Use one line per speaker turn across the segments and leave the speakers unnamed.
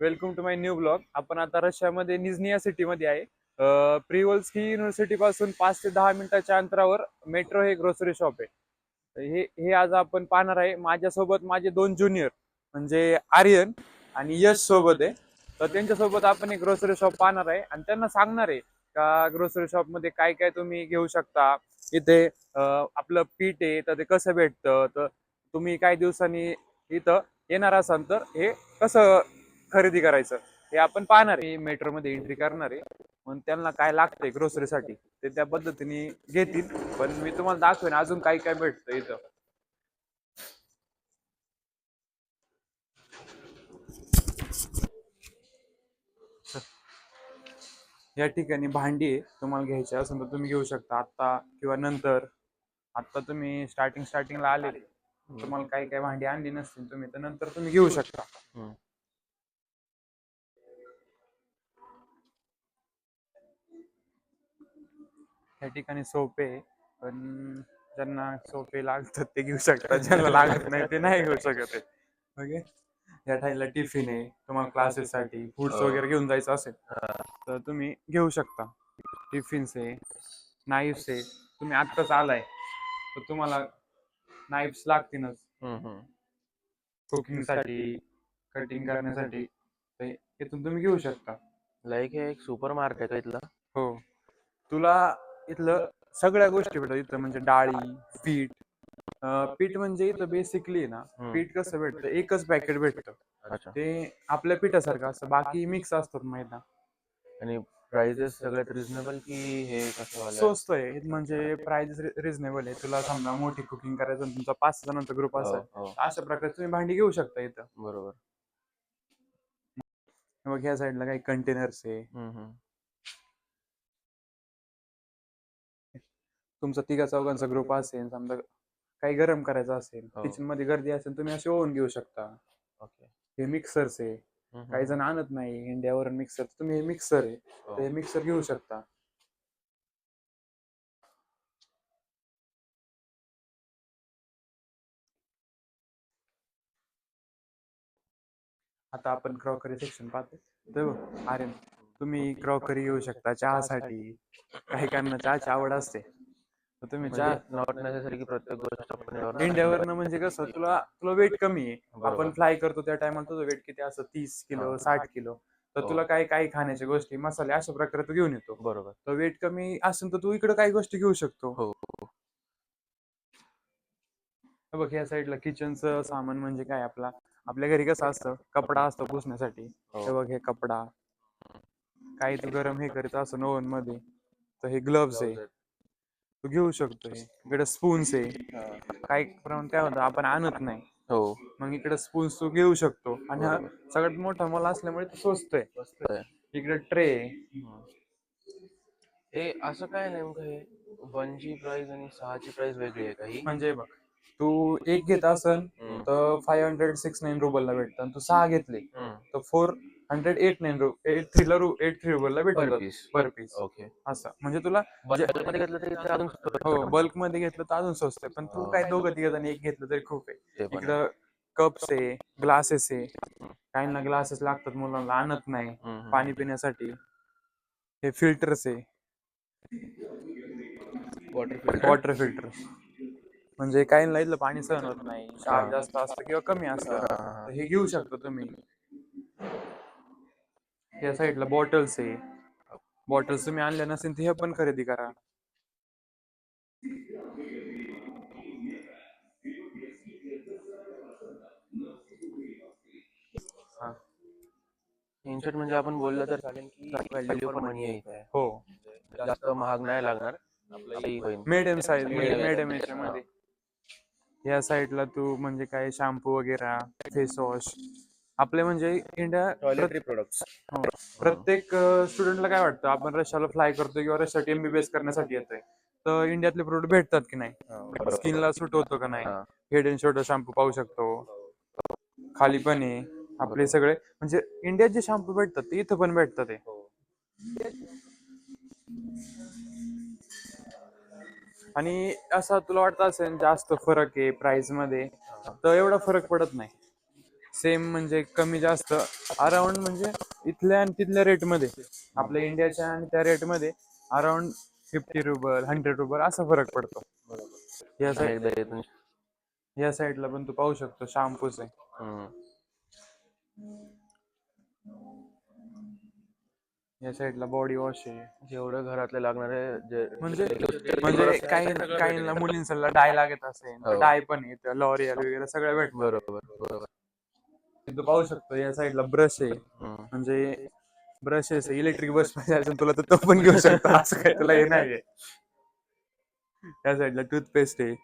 Welcome to my new blog. आपण आता रशियामध्ये निझनिया सिटीमध्ये आहे. प्रिवोल्स्की युनिव्हर्सिटी पासून 5 ते 10 मिनिटाच्या अंतरावर मेट्रो हे ग्रोसरी शॉप आहे. हे हे आज आपण पाहणार आहे. माझ्यासोबत माझे 2 ज्युनियर म्हणजे आर्यन आणि यश सोबत आहे. तर त्यांच्यासोबत आपण एक ग्रोसरी शॉप पाहणार आहे आणि त्यांना सांगणार आहे का ग्रोसरी शॉप मध्ये काय काय तुम्ही घेऊ शकता. इथे आपलं पीठ आहे तर ते कसं भेटतं, तर तुम्ही काही दिवसांनी इथं येणार असाल तर हे कसं खरेदी करायचं हे आपण पाहणार आहे. मेट्रोमध्ये एंट्री करणार आहे, मग त्यांना काय लागतंय ग्रोसरीसाठी ते त्या पद्धतीने घेतील. पण मी तुम्हाला दाखवेन अजून काय काय भेटतं इथं. या ठिकाणी भांडी आहे, तुम्हाला घ्यायची असेल तर तुम्ही घेऊ शकता आता किंवा नंतर. आता तुम्ही स्टार्टिंगला आलेले, तुम्हाला काही काही भांडी आणली नसतील तुम्ही तर नंतर तुम्ही घेऊ शकता. या ठिकाणी सोपे आहे, पण ज्यांना सोपे लागतात ते घेऊ शकतात, ज्यांना लागत नाही ते नाही घेऊ शकत आहे. ओके. या टाईमला टिफिन आहे, तुम्हाला क्लासेससाठी फूड्स वगैरे घेऊन जायचं असेल तर तुम्ही घेऊ शकता. टिफिन्स आहे, नाईफ्स आहे. तुम्ही आत्ताच आलाय तर तुम्हाला नाईफ्स लागतीलच कुकिंगसाठी, कटिंग करण्यासाठी. ते इथून तुम्ही घेऊ शकता.
लाईक हे एक सुपर मार्केट आहे इथलं.
हो, तुला इथलं सगळ्या गोष्टी भेटतात इथं, म्हणजे डाळी, पीठ. पीठ म्हणजे इथं बेसिकली ना, पीठ कसं भेटतं, एकच पॅकेट भेटतं.
अच्छा.
ते आपल्या पिठासारखं असतं, बाकी मिक्स असतात मैदा.
आणि प्राइजेस सगळ्यात रिझनेबल की हे कसं वालं?
स्वस्त आहे म्हणजे प्राइस रिझनेबल आहे. तुला समजा मोठी कुकिंग करायचं आणि तुमचा 5 जणांचा ग्रुप असेल
हो.
तर अशा प्रकारे तुम्ही भांडी घेऊ शकता इथं.
बरोबर.
मग ह्या साईडला काही कंटेनर्स आहे. तुमचा 3-4 ग्रुप असेल, समजा काही गरम करायचं असेल,
हो.
किचन मध्ये गर्दी असेल, तुम्ही असे ओव्हन घेऊ शकता.
ओके.
हे मिक्सर्स आहे. काही जण आणत नाही इंडियावरून मिक्सर, तुम्ही हे मिक्सर आहे तर हे मिक्सर घेऊ शकता. आता आपण क्रॉकरी सेक्शन पाहतो. तर अरे, तुम्ही क्रॉकरी घेऊ शकता चहासाठी. काही काहींना चहाची आवड असते तर तुम्ही
म्हणजे
चहा.
नॉट नेसेसरी की प्रत्येक गोष्ट आपण
इंडियावरनं म्हणजे कसं, तुला तुला वेट कमी आहे.
बरोबर.
आपण फ्लाय करतो त्या टायमाला तुझं वेट किती असतं, 30 किलो, 60 किलो. तर
हो.
तुला काही खाण्याच्या गोष्टी, मसाले अशा प्रकारे तू घेऊन येतो.
बरोबर.
तर वेट कमी असेल तर तू इकडे काही गोष्टी घेऊ शकतो.
हो.
हे बघ, या साईडला किचनचं सामान म्हणजे काय, आपल्या घरी कसं असतं, कपडा असतो पुसण्यासाठी.
हो.
हे बघ, हे कपडा. काही तू गरम हे करत असं ओव्हन मध्ये तर हे ग्लव्स आहे, तू घेऊ शकतो. इकडे स्पून्स आहे. काही प्रमाणात काय होतं, आपण आणत नाही,
हो.
मग इकडे स्पून्स तू घेऊ शकतो. आणि हा
बरोबर.
सगळ्यात मोठा मला असल्यामुळे तो स्वस्त आहे.
मस्त आहे.
इकडे ट्रे.
हे असं काय नेमकं हे 1ची प्राइस आणि 6ची प्राइस वेगळी आहे का ही?
म्हणजे बघ, तू एक घेत असन तर 569 रुबलला भेटतं, आणि तू 6 घेतले तर 489 रुबलला
पर
भेटतात
पीस.
पर पीस.
ओके.
असं म्हणजे तुला
बल्कमध्ये घेतलं तर इथे अजून स्वस्त
हो,
भेटतं.
बल्क मध्ये घेतलं तर अजून स्वस्त आहे. पण तू काय दोघं तिघ जण एक घेतलं तरी खूप आहे.
ते पण आहे.
इकडं कप्स आहे, ग्लासेस आहे. काहींना ग्लासेस लागतात, मुलांना आणत नाही पाणी पिण्यासाठी. हे फिल्टर्स आहे, वॉटर फिल्टर. म्हणजे काहींना इथलं पाणी सहन होत नाही, क्षार जास्त असतं किंवा कमी असतं, तर हे घेऊ शकता तुम्ही. या साईडला बॉटल्स आहे. बॉटल्स तुम्ही आणल्या नसेल तर हे पण खरेदी करा. हा.
इन शॉर्ट म्हणजे आपण बोललं तर चालेल की व्हॅल्यू फॉर मनी आहे इथे.
हो,
जास्त महाग नाही लागणार, आपल्यालाही होईल.
मिडियम साईज,
Medium
मिडियम
आहे.
याच्यामध्ये. या साईडला तू म्हणजे काय शॅम्पू वगैरे, फेस वॉश. आपले म्हणजे
टॉयलेटरी प्रोडक्ट्स.
प्रत्येक स्टुडंटला काय वाटतं, आपण रशियाला फ्लाय करतो किंवा रशियात MBBS करण्यासाठी येतोय तर इंडियातले प्रोडक्ट भेटतात की नाही, स्किनला सूट होतो का नाही. हेड अँड शोल्डर शॅम्पू पाहू शकतो. खाली पण आहे आपले सगळे, म्हणजे इंडियात जे शॅम्पू भेटतात ते इथं पण भेटतात ते. आणि असं तुला वाटतं असेल जास्त फरक आहे प्राइस मध्ये, तर एवढा फरक पडत नाही. सेम म्हणजे कमी जास्त अराउंड म्हणजे इथल्या आणि तिथल्या रेटमध्ये आपल्या इंडियाच्या आणि त्या रेटमध्ये अराउंड 50 रुपये 100 रुपये असा फरक पडतो. या साईड
आणि इथून
या साईडला पण तू पाहू शकतो शॅम्पूस आहे.
हम्म.
या साईडला बॉडी वॉश आहे.
जेवढं घरातले लागणारे जे
म्हणजे
बरोबर.
काही मुलींना डाय लागत असेल
हो.
डाय पण आहे, लॉरियल वगैरे सगळं भेटतं.
बरोबर बरोबर.
तू पाहू शकतो या साईडला ब्रश आहे,
हम्म.
म्हणजे ब्रशेस इलेक्ट्रिक ब्रश पाहिजे असेल तुला तर तो पण घेऊ शकतो, असं काही तुला हे नाहीये. त्या साईडला टूथपेस्ट आहे.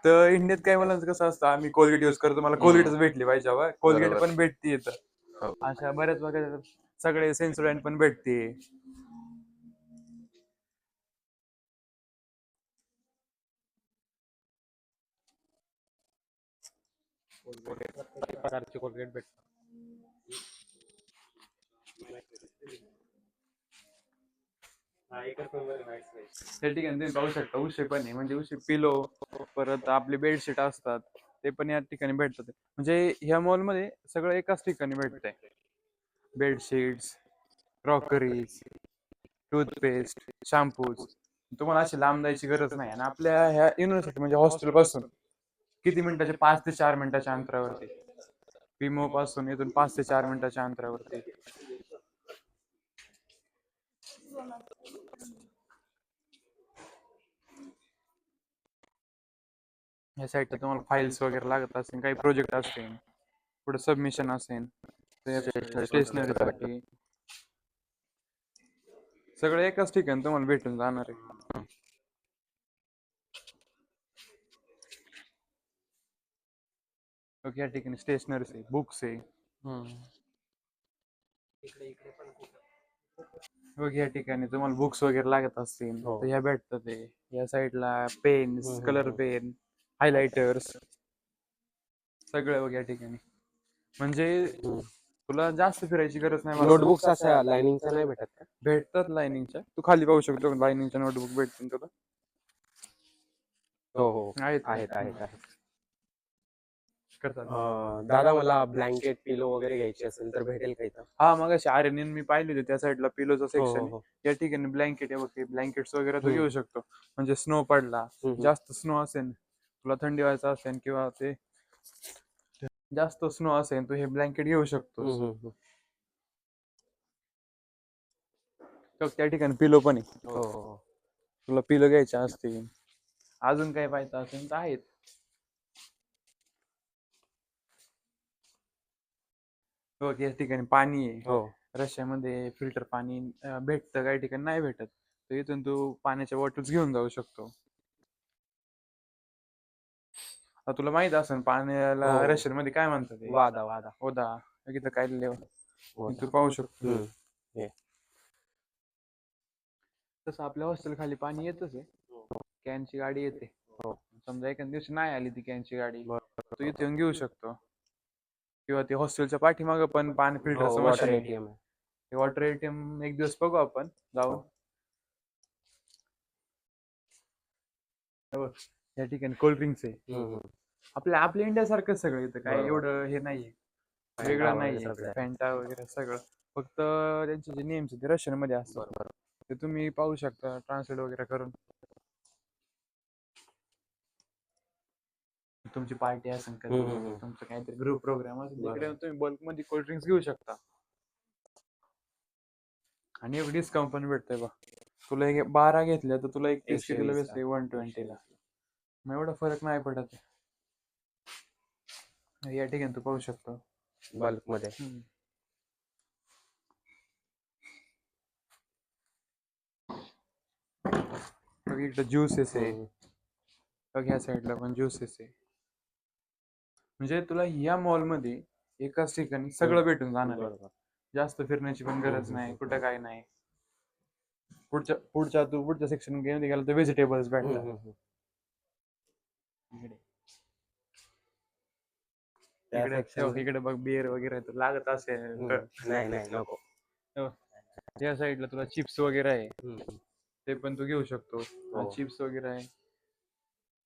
तर इंडियात काय मुलांचं कसं असतं, आम्ही कोलगेट युज करतो, मला कोलगेटच भेटली पाहिजे हवा, कोलगेट
बरोबर.
पण भेटते इथं.
हो.
अशा बऱ्याच बघा सगळे सेन्सोडाईन पण भेटते. प्रकारचे कोलगेट भेटतात. त्या ठिकाणी तुम्ही पाहू शकता उशी पण आहे, म्हणजे उशी पिलो, परत आपले बेडशीट असतात ते पण या ठिकाणी भेटतात. म्हणजे ह्या मॉल मध्ये सगळं एकाच ठिकाणी भेटतंय. Bedsheets, crockeries, toothpaste, shampoos. तुम्हाला अशी लांब जायची गरज नाही. आणि आपल्या ह्या युनिव्हर्सिटी म्हणजे हॉस्टेल पासून किती मिनिटाचे, 5 ते 4 मिनिटाच्या अंतरावरती. विमो पासून इथून 5 ते 4 मिनिटाच्या अंतरावरती. या साईडला तुम्हाला फाईल्स वगैरे लागत असेल, काही प्रोजेक्ट असतील, पुढे सबमिशन असेल, स्टेशनरीसाठी सगळं एकाच ठिकाणी तुम्हाला भेटून जाणार आहे. ओके, या ठिकाणी स्टेशनरीज आहे, बुक्स आहे.
हम्म.
ओके, या ठिकाणी तुम्हाला बुक्स वगैरे लागत असतील
हो.
तर ह्या भेटतात. ते या साईडला पेन्स, कलर पेन, हायलायटर्स सगळं वगैरे या ठिकाणी. म्हणजे तुला जास्त फिरायची गरज नाही.
नोटबुक्स अशा लाइनिंगच्या नाही भेटत का?
भेटतात लाइनिंगच्या, तू खाली पाहू शकतो लाइनिंगच्या नोटबुक भेटतील तुला.
हो हो
आहेत
आहेत आहेत आहेत.
करतात.
दादा मला ब्लँकेट पिलो वगैरे घ्यायची असेल तर भेटेल का इथं?
हा, मग आर्यन मी पाहिले होते त्या साईडला पिलोचं
हो
सेक्शन
हो
आहे.
हो.
या ठिकाणी ब्लँकेट आहे बघ, ब्लँकेट्स वगैरे तू
हम्म.
घेऊ शकतो. म्हणजे स्नो पडला,
हम्म.
जास्त स्नो असेल, तुला थंडी व्हायचं असेल किंवा ते जास्त स्नो असेल तू हे ब्लँकेट घेऊ शकतोस. तर त्या ठिकाणी पिलो पण आहे.
हो हो.
तुला पिलो घ्यायचे असतील, अजून काय पाहिजे असेल तर आहेत. बघ या ठिकाणी पाणी आहे.
हो.
रशियामध्ये फिल्टर पाणी भेटतं, काही ठिकाणी नाही भेटत, तर इथून तू पाण्याच्या बॉटल्स घेऊन जाऊ शकतो. आता तुला माहित असेल पाण्याला
हो.
रशियन मध्ये काय म्हणतात ते?
वादा वादा.
ओदा. इथं काय लिहिलंय
वादा.
तू पाहू शकतो.
हम्म. हे.
तसं आपल्या हॉस्टेल खाली पाणी येतच आहे, कॅनची गाडी येते.
हो.
समजा एखाद्या दिवशी नाही आली ती कॅनची गाडी,
बरोबर.
तू इथे येऊन घेऊ शकतो. किंवा ते हॉस्टेलच्या पाठीमागं पण पाणी फिल्टरचं
हो, वॉटर
मशीन आहे.
एटीएम आहे.
ते वॉटर एटीएम एक दिवस बघू आपण जाऊन. हो. या ठिकाणी कोल्ड्रिंक्स आहे.
हम्म.
आपल्या इंडिया सगळं इथं काय
बरोबर.
एवढं हे नाहीये,
फॅन्टा
वेगळं
वगैरे
नाहीये.
सगळं आहे.
फॅन्टा वगैरे सगळं, फक्त त्यांचे जे नेम्स ते रशियन मध्ये असतात,
बरोबर.
ते तुम्ही पाहू शकता ट्रान्सलेट वगैरे करून. तुमची पार्टी असेल कधी, तुमचं काहीतरी ग्रुप प्रोग्राम असेल तिकडे
बरोबर.
तुम्ही बल्क मध्ये कोल्ड्रिंक्स घेऊ शकता. आणि एक डिस्काउंट पण भेटतंय बा. तुला एक 12 घेतल्या तर तुला एक पीस कितीला
120
भेटते? 120ला. मग एवढा फरक नाही पडत. या ठिकाणी तू पाहू शकतो
बल्क मध्ये.
बघ इकडं ज्युसेस आहे,
हम्म.
बघ ह्या साईडला पण ज्युसेस आहे. म्हणजे तुला या मॉल मध्ये एकाच ठिकाणी सगळं भेटून जाणार आहे.
बरोबर.
जास्त फिरण्याची पण गरज नाही, कुठं काय नाही. पुढच्या सेक्शन मध्ये गेला तर व्हेजिटेबल्स भेटतात. इकडे बघ बिअर वगैरे तर लागत असेल तर.
नाही नाही नको.
या साईडला तुला चिप्स वगैरे आहे,
हम्म.
ते पण तू घेऊ शकतो.
हो.
चिप्स वगैरे आहे.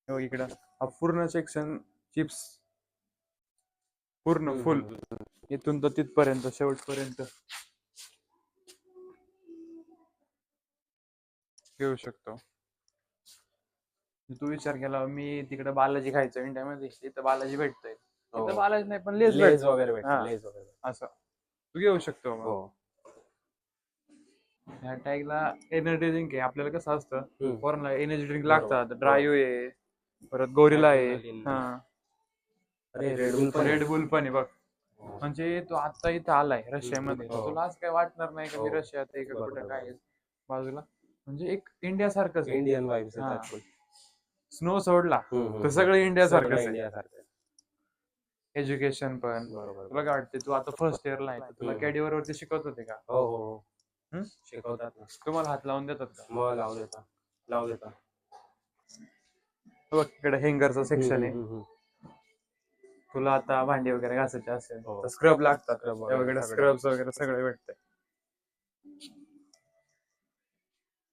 हो, इकडं हा पूर्ण सेक्शन चिप्स पूर्ण फुल इथून तर तिथपर्यंत शेवटपर्यंत घेऊ शकतो. तू विचार केला मी तिकडे बालाजी खायचो इंडियामध्ये, इथं बालाजी भेटतोय.
हो.
इथं बालाजी नाही पण लेस
लेज
भेटतो.
वगैरे भेटतं,
हा,
लेज वगैरे.
असं तू घेऊ शकतो. मग
हो.
ह्या टॅगला एनर्जी ड्रिंक आहे. आपल्याला कसं असतं
हम्म.
पोरांना एनर्जी ड्रिंक
बरोबर.
लागतात. ड्रायव्ह आहे, परत गोरिला आहे.
Adrenaline.
हा,
अरे रेड बुल पण
रेड
आहे.
बुल पण आहे बघ. म्हणजे तू आता इथं आलाय रशियामध्ये, तर
हो.
तुला असं काय वाटणार नाही का मी
हो.
रशियात आहे का कुठं
बरोबर.
काय आहे बाजूला. म्हणजे एक इंडिया सारखंच आहे.
इंडियन वाईब्स
हा.
येतात full.
स्नो सोडला
हम्म.
तर सगळं इंडिया
सगळं
सारखंच आहे.
इंडियासारखं आहे.
एज्युकेशन पण.
बरोबर.
तुला काय वाटते तू आता फर्स्ट इयरला आहे, तर तुला
हम्म.
कॅडिवर वरती शिकवत होते का?
हो हो हो.
हम्म?
शिकवतात ना.
तुम्हाला हात लावून देतात का?
मग लावू देता.
बघ इकडे हँगरचं सेक्शन आहे.
हम्म.
तुला आता भांडी वगैरे घासायची असेल
हो.
तर स्क्रब लागतात.
Scrub वगैरे
वगैरे
सगळं.
स्क्रब्स वगैरे सगळे भेटते.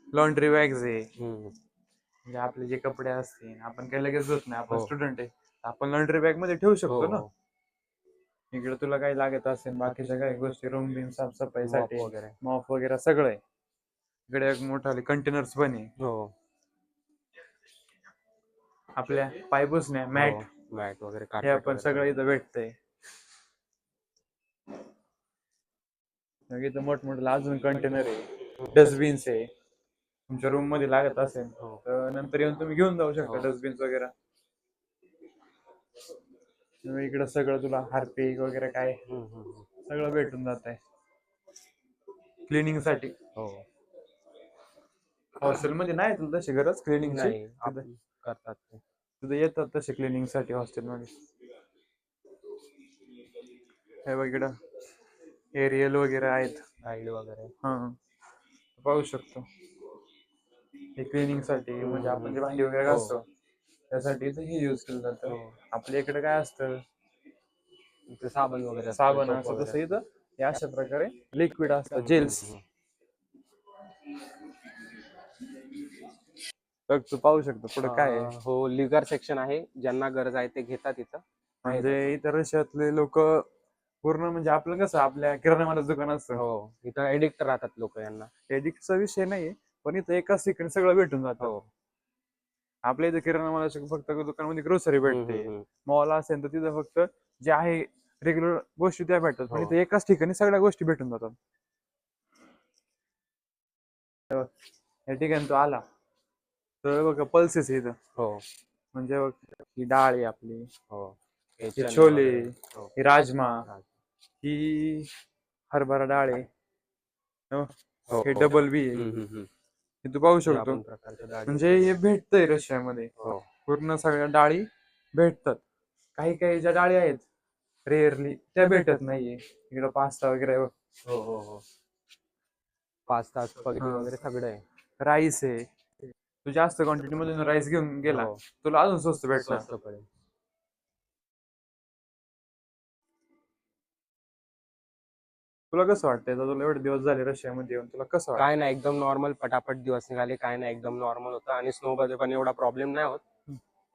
लॉन्ड्री बॅग्स आहे. म्हणजे आपले जे कपडे असतील आपण काही लगेच धुत नाही, आपण
हो.
स्टुडंट आहे, आपण लॉन्ड्री बॅग मध्ये ठेवू शकतो ना.
हो.
इकडे तुला काही लागत असेल बाकीच्या काही गोष्टी रूम बिम साफसफाईसाठी
Mop वगैरे.
मॉप वगैरे सगळं आहे. इकडे एक मोठाले कंटेनर्स पण आहे.
हो.
आपल्या पाय पुसण्या मॅट
मॅट वगैरे
हे
carpet
आपण
वगैरे
सगळं इथं भेटतंय. मग इथं मोठमोठे अजून कंटेनर आहे, डस्टबिन्स आहे. तुमच्या रूम मध्ये लागत असेल
हो.
तर नंतर येऊन तुम्ही घेऊन जाऊ शकता
हो.
डस्टबिन्स वगैरे. इकडं सगळं तुला हार्पिक वगैरे काय सगळं भेटून जात आहे क्लिनिंग साठी.
हो.
हॉस्टेल मध्ये नाही तुला तशी गरज क्लिनिंगची,
नाही आपण करतात ते.
तिथे येतात तसे क्लिनिंग साठी हॉस्टेल मध्ये. हे बघ इकडं एरियल वगैरे आहेत.
गाईड वगैरे.
हा, पाहू शकतो. हे क्लिनिंग साठी म्हणजे आपण जे भांडी वगैरे
हो.
घासतो त्यासाठी इथं हे यूज केलं जातं.
हो.
आपल्या इकडे काय असतं
ते साबण वगैरे असतं,
साबण
soap
असतं,
वगैरे.
तसं इथं हे अशा प्रकारे लिक्विड असतं, जेल्स. बघ तू पाहू शकतो पुढे काय आहे.
हो, लिगर सेक्शन आहे, ज्यांना गरज आहे ते घेतात इथं.
म्हणजे इतर रशियातले लोक पूर्ण म्हणजे आपलं कसं आपल्या किराणा मालाचं दुकान असतं.
हो, इथं एडिक्ट राहतात लोक यांना.
एडिक्टचा विषय नाही, पण इथं एकाच ठिकाणी सगळं भेटून जातं.
हो.
आपल्या इथे किराणा मालाच्या फक्त दुकानामध्ये ग्रोसरी भेटते. मॉल असेल तर तिथं फक्त जे आहे रेग्युलर गोष्टी त्या भेटतात, पण
हो.
इथे एकाच ठिकाणी सगळ्या गोष्टी भेटून जातात. या ठिकाणी तो आला तर बघ पल्सेस इथं.
हो.
म्हणजे बघ ही डाळ आहे आपली,
हो.
हे
चणे
छोले,
वगैरे. हो.
ही राजमा, ही हरभरा डाळ आहे, हो,
हो.
हे डबल बी आहे. हे तू पाहू शकतो. म्हणजे हे भेटतंय रशियामध्ये.
हो.
पूर्ण सगळ्या डाळी भेटतात. काही काही ज्या डाळी आहेत रेअरली त्या भेटत नाहीये. इकडं पास्ता वगैरे आहे बघ.
हो हो हो. पास्ता स्पॅगेटी वगैरे सगळं आहे.
राईस आहे. तू जास्त क्वांटिटी मध्ये राईस घेऊन गेला
हो.
तुला अजून स्वस्त भेटणार.
स्वस्त पडेल.
तुला कसं वाटतंय आता तुला एवढे दिवस झाले रशियामध्ये येऊन तुला कसं वाटतं?
काय नाही, एकदम नॉर्मल पटापट दिवस निघाले. काय नाही, एकदम नॉर्मल होतं आणि स्नो मध्ये पण एवढा प्रॉब्लेम नाही होत.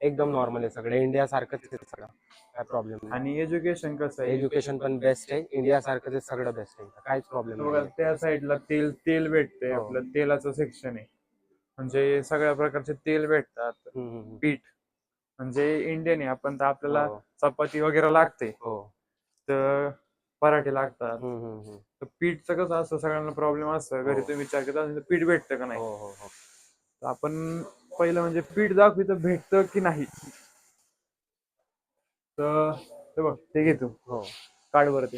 एकदम नॉर्मल आहे सगळं, इंडिया सारखंच आहे सगळं, काय प्रॉब्लेम नाही.
आणि एज्युकेशन कसं आहे?
एज्युकेशन पण बेस्ट आहे, इंडिया सारखंच आहे सगळं बेस्ट आहे, काहीच प्रॉब्लेम
बघा
नाही.
त्या साईडला तेल तेल भेटते.
हो.
आपलं तेलाचं सेक्शन आहे, म्हणजे सगळ्या प्रकारचे तेल भेटतात. पीठ म्हणजे इंडियन आहे आपण तर आपल्याला
हो.
चपाती वगैरे लागते,
हो.
तर पराठे लागतात.
हो
तर पीठचं कसं असतं सगळ्यांना प्रॉब्लेम असतं. घरी तुम्ही विचार केला असेल तर पीठ भेटतं का नाही.
हो हो.
तर आपण पहिलं म्हणजे पीठ दाखवी तर भेटतं की नाही. तर हे बघ ते घे तू
हो.
कार्ड वरती.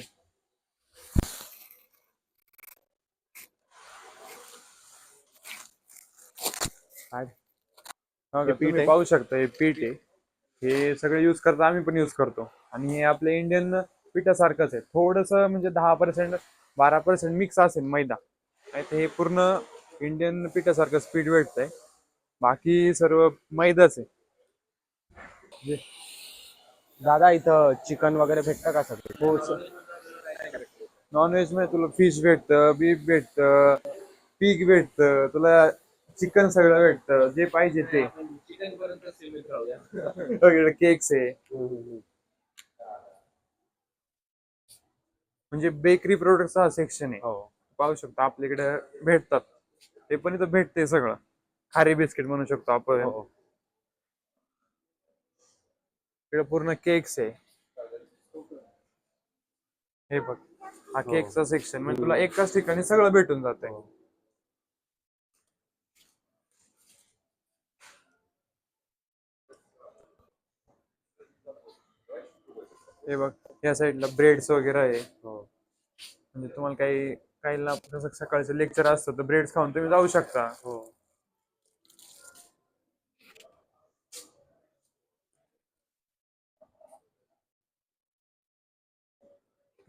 तुम्ही पाहू शकता हे पीठ आहे. हे सगळे युज करता, आम्ही पण युज करतो. आणि हे आपल्या इंडियन पिठासारखंच आहे. थोडस म्हणजे 10% 12% मिक्स असेल मैदा, नाही तर हे पूर्ण इंडियन पिठासारखं पीठ भेटतंय. बाकी सर्व मैदाच आहे.
दादा इथं चिकन वगैरे भेटतं का सगळं?
हो सर. नॉनव्हेज मध्ये तुला फिश भेटतं, बीफ भेटतं, पिग भेटतं, तुला चिकन सगळं भेटतं जे पाहिजे ते. केक्स आहे. म्हणजे बेकरी प्रोडक्टचा हा सेक्शन आहे.
हो
पाहू शकतो आपल्याकडे भेटतात. ते पण इथं भेटते सगळं. खारी बिस्किट म्हणू शकतो आपण.
हो
इकडे पूर्ण केक्स आहे. हे बघ, हा
हो.
केकचा सेक्शन म्हणजे तुला एकाच ठिकाणी सगळं भेटून जातंय.
हो.
हे बघ, या साईडला ब्रेड्स वगैरे आहे.
हो
म्हणजे तुम्हाला काही काहीला जसं सकाळचं लेक्चर असतं तर ब्रेड्स खाऊन तुम्ही जाऊ शकता.
हो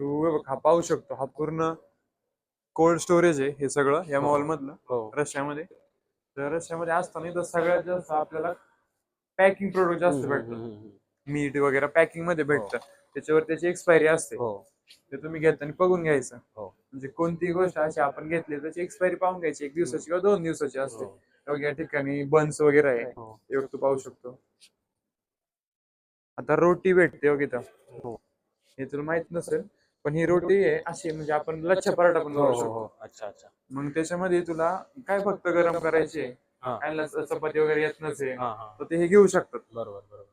तू हे बघ, हा पाहू शकतो, हा पूर्ण कोल्ड स्टोरेज आहे हे सगळं या मॉल मधलं
हो
रशियामध्ये. तर रशियामध्ये असताना तर सगळ्यात जास्त आपल्याला पॅकिंग प्रोडक्ट जास्त भेटतात. मीठ वगैरे पॅकिंग मध्ये भेटतं. त्याच्यावर त्याची एक्सपायरी असते.
हो
ते तुम्ही घेताना बघून घ्यायचं.
हो
म्हणजे कोणतीही गोष्ट अशी आपण घेतली त्याची एक्सपायरी पाहून घ्यायची, 1 दिवसाची किंवा 2 दिवसाची असते. मग या ठिकाणी बन्स वगैरे आहे,
हो
ते बघ तू पाहू शकतो. आता रोटी भेटते बघ इथं.
हो
हे तुला माहित नसेल, पण ही रोटी आहे अशी, म्हणजे आपण लच्छा पराठा पण
हो
करू
हो
शकतो.
अच्छा अच्छा
मग त्याच्यामध्ये तुला काय फक्त गरम करायचे,
हा
कायला चपाती वगैरे येत नसेल
हा हा
तर ते हे घेऊ शकतात.
बरोबर बरोबर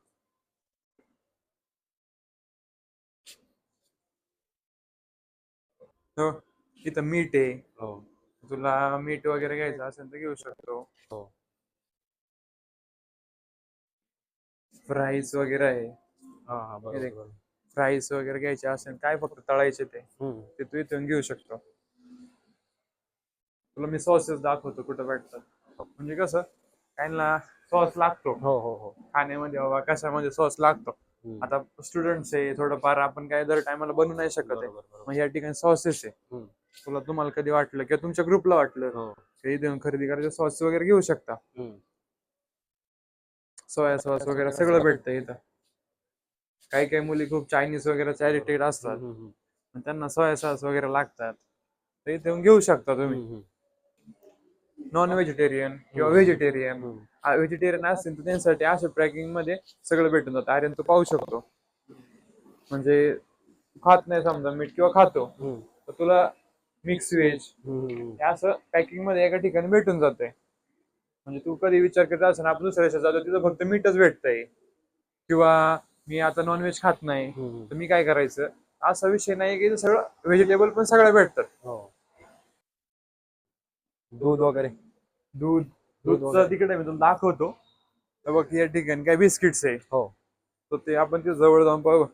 हो, इथं मीठ आहे.
हो
तुला मीठ वगैरे घ्यायचं असेल तर घेऊ शकतो.
हो
फ्राईज वगैरे आहे.
हा हा
हे
बरोबर
देख,
बरोबर
फ्राईज वगैरे घ्यायचे असेल, काय फक्त तळायचे ते
हम्म.
ते तू इथून घेऊ शकतो. तुला मी सॉसेस दाखवतो कुठं भेटतात. म्हणजे कसं, काहींना सॉस लागतो
हो हो हो
खाण्यामध्ये, बाबा कशामध्ये सॉस लागतो.
हम्म.
आता स्टुडंट्स आहे, थोडंफार आपण काय दर टायमाला बनवू नाही शकत आहे.
बरोबर बरोबर
मग या ठिकाणी सॉसेस आहे.
हम्म.
तुम्हाला कधी वाटलं किंवा तुमच्या ग्रुपला वाटलं
हो
की इथून खरेदी करायचं, सॉस वगैरे घेऊ शकता.
हम्म.
सोया सॉस वगैरे सगळं भेटतं इथं. काही काही मुली खूप चायनीज वगैरे ऍडिक्टेड असतात,
हम्म, हम्म,
पण त्यांना सोया सॉस वगैरे लागतात, तर इथे येऊन घेऊ शकता तुम्ही.
हम्म,
नॉन व्हेजिटेरियन किंवा
हम्म,
व्हेजिटेरियन,
हम्म.
व्हेजिटेरियन असतील तर त्यांच्यासाठी अशा पॅकिंग मध्ये सगळं भेटून जातं. आर्यन तू पाहू शकतो, म्हणजे खात नाही समजा मीठ किंवा खातो,
हम्म.
तर तुला मिक्स व्हेज
हम्म.
हे असं पॅकिंग मध्ये एका ठिकाणी भेटून जातंय. म्हणजे तू कधी विचार करत असेल आपण दुसऱ्या देशात जातो तिथं फक्त मीठच भेटतंय, किंवा मी आता नॉनव्हेज खात नाही
हम्म.
तर मी काय करायचं, असा विषय नाही की इथं सगळं व्हेजिटेबल पण सगळं भेटतात.
हो दूध वगैरे
दूध
दूध
दूधचं
वगैरे
तिकडे मी तुला दाखवतो. तर बघ या ठिकाणी काय बिस्किट्स आहे,
हो
तर ते आपण तिथे जवळ जाऊन पाहू.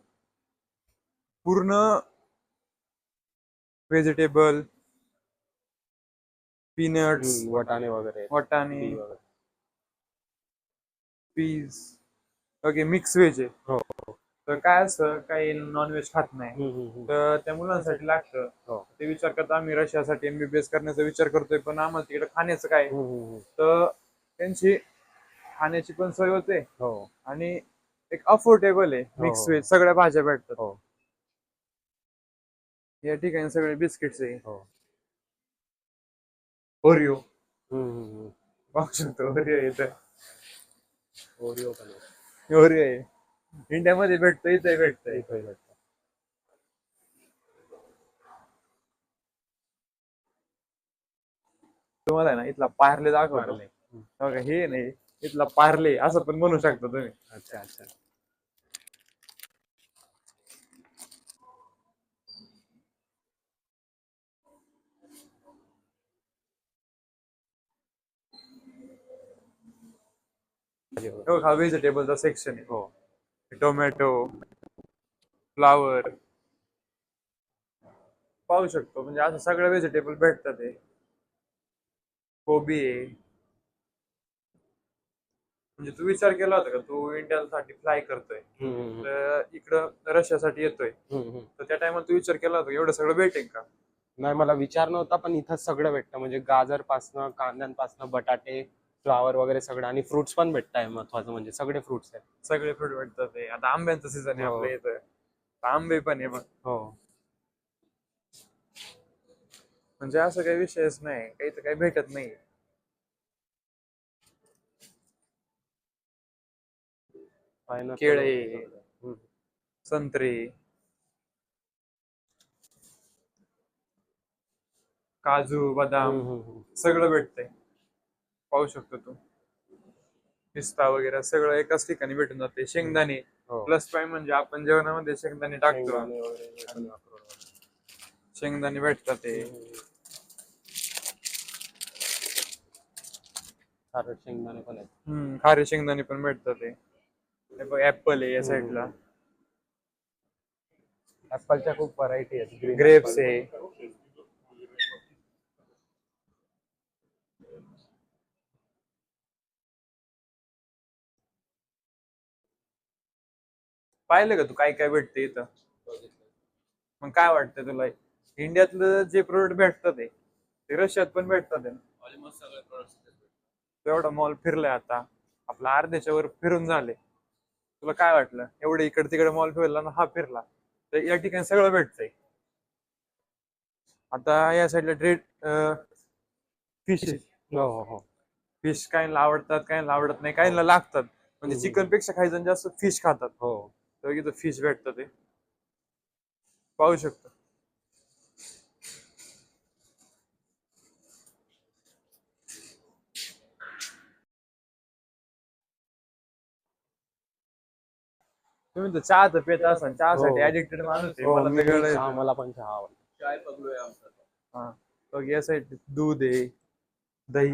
पूर्ण व्हेजिटेबल, पीनट्स,
वाटाणे वगैरे
वाटाणे,
बी वगैरे
पीज, ओके मिक्स व्हेज आहे.
हो
तर काय असतं, काही नॉनव्हेज खात नाही, तर त्या मुलांसाठी लागतं.
हो
ते विचार करता आम्ही रशियासाठी MBBS करण्याचा विचार करतोय, पण आम्हाला तिकडे खाण्याचं काय,
हम्म.
तर त्यांची खाण्याची पण सोय होते
हो
आणि एक अफोर्डेबल आहे.
हो
मिक्स व्हेज सगळ्या भाज्या भेटतात.
हो
या ठिकाणी सगळे बिस्किट्स आहे.
हो
ओरिओ
हम्म.
पाहू शकतो, ओरिओ इथं
ओरिओ पण आहे.
ओरिओ आहे. इंडियामध्ये भेटतो, इथे भेटतंय.
इथे भेटतं.
तुम्हाला आहे ना इथला पार्ले दाखवतो.
पार्ले.
बघा हे नाही, इथला पार्ले असं पण म्हणू शकता तुम्ही.
अच्छा अच्छा
हो, हा व्हेजिटेबलचा सेक्शन आहे.
हो
टोमॅटो, फ्लावर पाहू शकतो, म्हणजे असं सगळं व्हेजिटेबल भेटतात. हे कोबी आहे. म्हणजे तू विचार केला होता का, तू इंडियासाठी फ्लाय करतोय तर इकडं रशियासाठी येतोय, तर त्या टायमाला तू विचार केला होता का एवढं सगळं भेटेल का?
नाही मला विचार नव्हता, पण इथं सगळं भेटतं म्हणजे गाजर पासनं कांद्यांपासनं बटाटे फ्लावर वगैरे सगळं, आणि फ्रुट्स पण भेटताय महत्वाचं म्हणजे सगळे फ्रुट्स आहेत.
सगळे फ्रूट भेटतात. ते आता आंब्यांचं सीझन आहे
हो.
आपल्या इथं, तर आंबे पण आहे बघ.
हो
म्हणजे असं काही विषयच नाही, काही तर काही भेटत नाही.
पायनॅपल
केळे,
वगैरे सगळं.
संत्रे, काजू बदाम सगळं भेटतंय. पाहू शकतो तू. पिस्ता वगैरे सगळं एकाच ठिकाणी भेटून जाते. शेंगदाणे
हो.
प्लस पॉईंट म्हणजे आपण जेवणामध्ये शेंगदाणे टाकतो.
शेंगदाणे वगैरे हे पण वापरू.
शेंगदाणे भेटतात ते.
खारट शेंगदाणे पण आहेत.
खारे शेंगदाणे पण भेटतात ते. हे बघ ऍपल आहे या साईडला.
ऍपलच्या खूप व्हरायटी आहेत.
ग्रेप्स आहे. पाहिलं का तू काय काय भेटते इथं? मग काय वाटतं तुला इंडियातलं जे प्रोडक्ट भेटतात ते रशियात पण भेटतात आहे? एवढा मॉल फिरलाय आता, आपला अर्ध्याच्या वर फिरून झाले. तुला काय वाटलं एवढे इकडे तिकडे मॉल फिरला ना हा फिरला तर या ठिकाणी सगळं भेटतंय. आता या साईडला ट्रेड फिश
हो हो हो.
फिश काहींना आवडतात काहींना आवडत नाही काहींना लागतात. म्हणजे चिकन पेक्षा काही जण जास्त फिश खातात.
हो.
तर इथं फिश भेटतं ते पाहू शकतो. तुम्ही तर चहा तर पेत असाल, चहासाठी
हो.
ऍडिक्टेड माणूस आहे.
हो,
मला
मी
तर कळलंय.
चहा, मला पण चहा आवडतो.
हा बघ या साईड दूध आहे, दही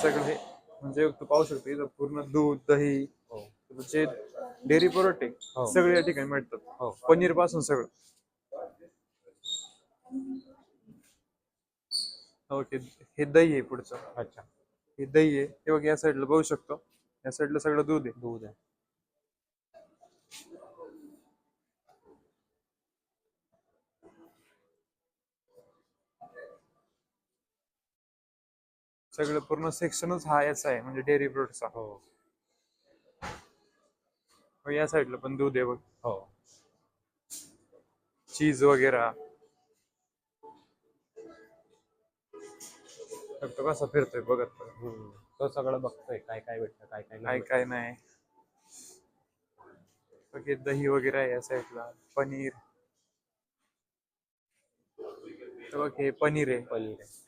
सगळं हे म्हणजे तू पाहू शकतो इथं पूर्ण दूध दही
हो.
जे डेअरी प्रोडक्ट आहे
हो.
सगळे या ठिकाणी मिळतात.
हो.
पनीर पासून सगळं. ओके हे दही आहे पुढचं.
अच्छा.
हे दही आहे हे बघ या साईडला बघू शकतो. या साईडला सगळं दूध आहे.
दूध आहे.
सगळं पूर्ण सेक्शनच हा याचा आहे म्हणजे डेअरी प्रोडक्टचा.
हो.
या साईडला पण दूध आहे बघ.
हो.
चीज वगैरे तो कसा फिरतोय बघत
तो सगळं बघतोय काय काय भेटतं काय काय
काय
नाही.
काय नाही. ओके दही वगैरे आहे या साईडला. पनीर बघ हे पनीर आहे.
पनीर आहे.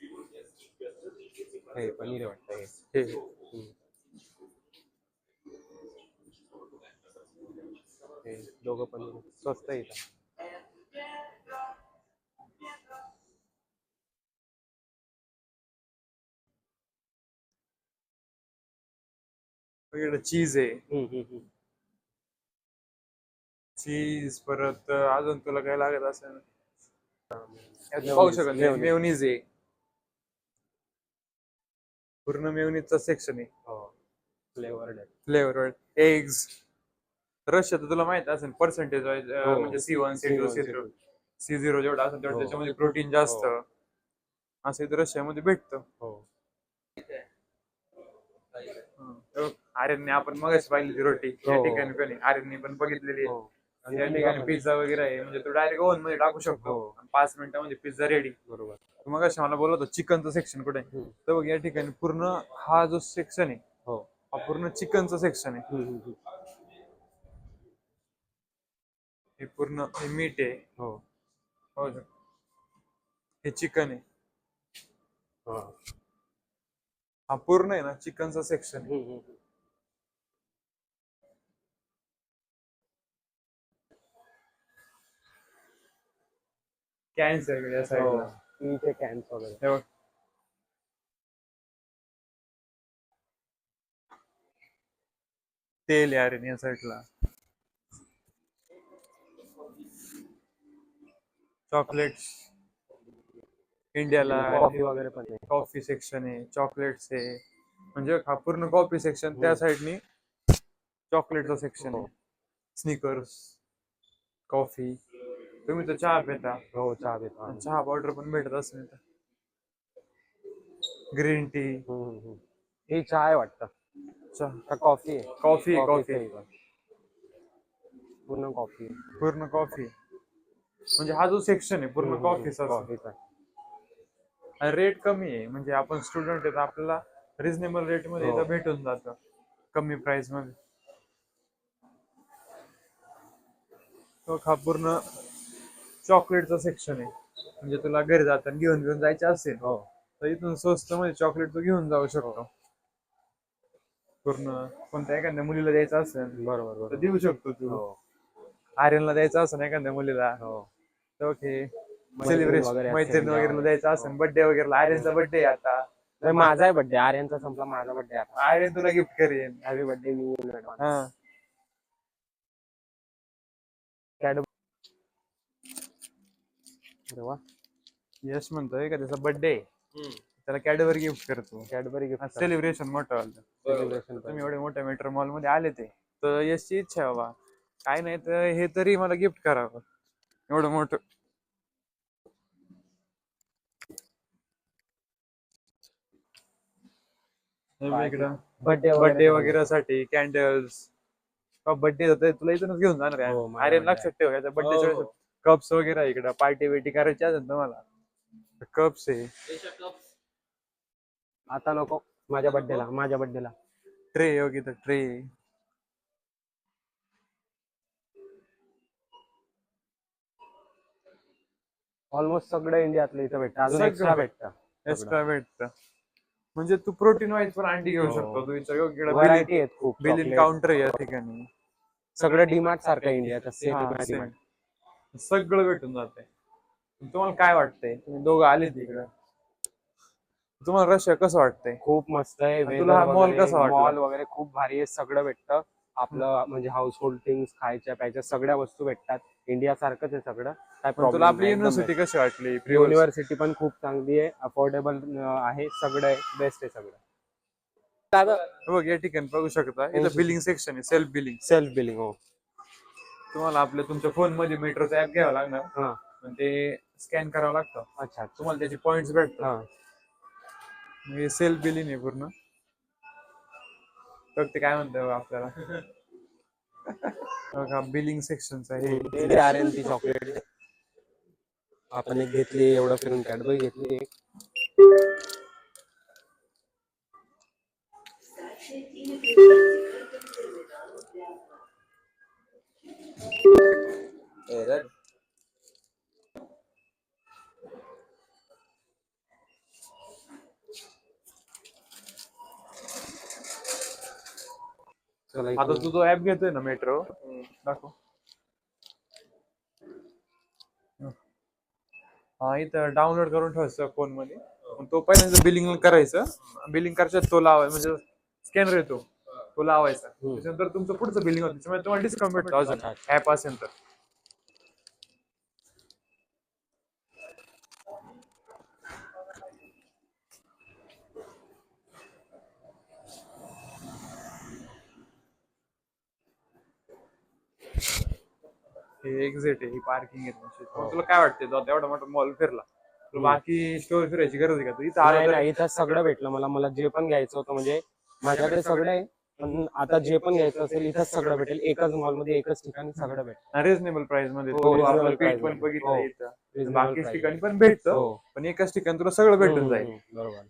हे पनीर आहे वाटतं हे.
हे
हे दोघं पनीर स्वस्त आहे इथं.
इकडे चीज आहे. चीज परत अजून तुला काय लागत असेल पाहू शकत नाही. मेयोनीज आहे पूर्ण मेयोनीजचा सेक्शन आहे.
फ्लेवर्ड आहे.
Flavour eggs. रशिया तर तुला माहित असेल पर्सेंटेज वाईज म्हणजे C1 C2 C0 जेवढा असेल तेवढं त्याच्यामध्ये प्रोटीन जास्त असं इथं रशियामध्ये भेटतं. आर्यनने आपण मगाशी पाहिली ती रोटी या ठिकाणी पण आहे. आर्यनने पण बघितलेली आहे. या ठिकाणी पिझ्झा वगैरे आहे म्हणजे तू डायरेक्ट ओव्हन मध्ये टाकू शकतो. 5 मिनिटांमध्ये पिझ्झा रेडी.
बरोबर.
मग अशी मला बोलत होता चिकनचं सेक्शन कुठे आहे तर बघ या ठिकाणी पूर्ण हा जो सेक्शन आहे हा पूर्ण चिकनचं सेक्शन आहे. हे पूर्ण हे मीठ आहे. हो हे चिकन आहे. हा पूर्ण आहे ना चिकनचा सेक्शन आहे. कॅन्स आहे या साईडला.
इथे कॅन्स वगैरे.
हे बघ तेल यार या साईडला. चॉकलेट्स इंडियाला
कॉफी वगैरे पण आहे.
कॉफी सेक्शन आहे. चॉकलेट्स आहे म्हणजे हा पूर्ण कॉफी सेक्शन. त्या साईडनी चॉकलेटचं सेक्शन आहे. Snickers coffee. तुम्ही तर चहा पिता.
हो चहा पिता.
चहा पावडर पण भेटत असेल. Green tea.
ही चहा आहे वाटतं. कॉफी आहे.
कॉफी
पूर्ण कॉफी.
पूर्ण कॉफी म्हणजे हा जो सेक्शन आहे पूर्ण कॉफीचा. रेट कमी आहे म्हणजे आपण स्टुडंट आहेत आपल्याला रिझनेबल रेट मध्ये इथं भेटून जातं कमी प्राइस मध्ये. तो हा पूर्ण चॉकलेटचा सेक्शन आहे. म्हणजे तुला घरी जाताना घेऊन घेऊन जायचे असेल
हो
तर इथून स्वस्त मध्ये चॉकलेट तू घेऊन जाऊ शकतो. पूर्ण कोणत्या एखाद्या मुलीला द्यायचं असेल
बरोबर
तर
बरोबर.
देऊ शकतो तू.
हो
आर्यनला द्यायचं असेल एखाद्या मुलीला
हो
तर ओके.
मैत्रीण
सेलिब्रेशन
वगैरे
मैत्रीण
असेल
वगैरे
तेव्हा.
द्यायचं असेल बर्थडे वगैरे. आर्यनचा बर्थडे आता.
नाही, माझाही बर्थडे आर्यनचा संपला, माझा बर्थडे आता.
आर्यन तुला गिफ्ट करेन.
हॅपी बर्थडे मी ऍडव्हान्स.
हा
अरे वा.
यश म्हणतोय का त्याचा बर्थडे त्याला कॅडबरी गिफ्ट करतो.
कॅडबरी गिफ्ट
सेलिब्रेशन मोठं वालं.
सेलिब्रेशन
तुम्ही एवढे मोठ्या मेट्रो मॉल मध्ये आले ते तर यशची इच्छा आहे बाबा काय नाही तर हे तरी मला गिफ्ट करावं एवढं मोठं. बर्थडे वगैरे साठी कॅन्डल्स बर्थडे होतोय तुला इथूनच घेऊन जाणार आहे.
हो, माझा
आर्यन
birthday
लक्षात ठेव याचा बर्थडे
हो.
कप्स वगैरे आहे इकडं. पार्टी बिटी करायची असेल तुम्हाला कप्स आहे.
आता नको, माझ्या बर्थडेला
ट्रे वगैरे ट्रे.
ऑलमोस्ट सगळं इंडियातलं इथं भेटतं, अजून
सगळं
एक्स्ट्रा भेटतं.
एक्स्ट्रा भेटतं. म्हणजे तू प्रोटीन वाईज पण अंडी घेऊ
हो.
शकतो. तू इथं
व्हरायटी आहेत खूप.
Billing
chocolate.
काउंटर आहे या ठिकाणी.
सगळं डीमार्ट सारखं इंडियाचं सेम
हा,
डीमार्ट.
same. सगळं भेटून जाते. तुम्हाला काय वाटतंय तुम्ही दोघं आले तिकडं तुम्हाला रशिया कसं वाटतंय?
खूप मस्त आहे.
आणि तुला हा mall कसा वाटला?
मॉल वगैरे खूप भारी आहे, सगळं भेटतं. आपलं म्हणजे हाऊस होल्ड थिंग्स, खायच्या प्यायच्या सगळ्या वस्तू भेटतात. इंडिया सारखंच आहे सगळं, काय
पण तुला
प्रॉब्लेम
आपली युनिव्हर्सिटी कशी वाटली?
युनिव्हर्सिटी पण खूप चांगली आहे, अफोर्डेबल आहे, सगळं आहे, बेस्ट आहे सगळं.
बघ या ठिकाणी बघू शकता इथं बिलिंग सेक्शन आहे. Self billing.
Self billing. हो
तुम्हाला आपल्या तुमच्या फोन मध्ये मेट्रोचा ऍप घ्यावा लागणार
हा.
पण ते स्कॅन करावं लागतं.
अच्छा.
तुम्हाला त्याचे पॉइंट्स भेटतात.
हा.
हे सेल्फ बिलिंग आहे पूर्ण. बघ ते काय म्हणतंय बघा आपल्याला. बघा बिलिंग सेक्शनचं आहे.
आर्यन ती चॉकलेट आपण एक घेतली, एवढं फिरून कॅडबरी घेतली एक. चला
आता तू जो ऍप घेतोय ना मेट्रो दाखव. हा इथं डाउनलोड करून ठेवायचं फोन मध्ये. मग तो पहिल्यांदा बिलिंग करायचं. बिलिंग करायचं तो लावायचा म्हणजे स्कॅनर येतो तो लावायचा. त्याच्यानंतर तुमचं पुढचं बिलिंग होतं त्याच्यामुळे तुम्हाला डिस्काउंट भेटतो अजून ऍप असेल तर. हे एक्झिट आहे ही पार्किंग आहे तुमची. मग तुला काय वाटतं तो आता एवढा मोठा मॉल फिरला तुला बाकी स्टोर फिरायची गरज आहे का? तू इथं आला
नाही
तर
नाही, इथं सगळं भेटलं मला जे पण घ्यायचं होतं म्हणजे माझ्याकडे सगळं आहे, पण आता जे पण घ्यायचं असेल इथंच सगळं भेटेल. एकच मॉल मध्ये एकच ठिकाणी सगळं भेटेल
रिझनेबल प्राइस मध्ये.
हो,
तो
reasonable
आपलं
price
पीठ पण
मध्ये.
बघितलं
हो.
इथं
Reasonable
बाकी
price.
ठिकाणी पण भेटतं
हो.
पण एकाच ठिकाणी तुला सगळं भेटून जाईल.
बरोबर.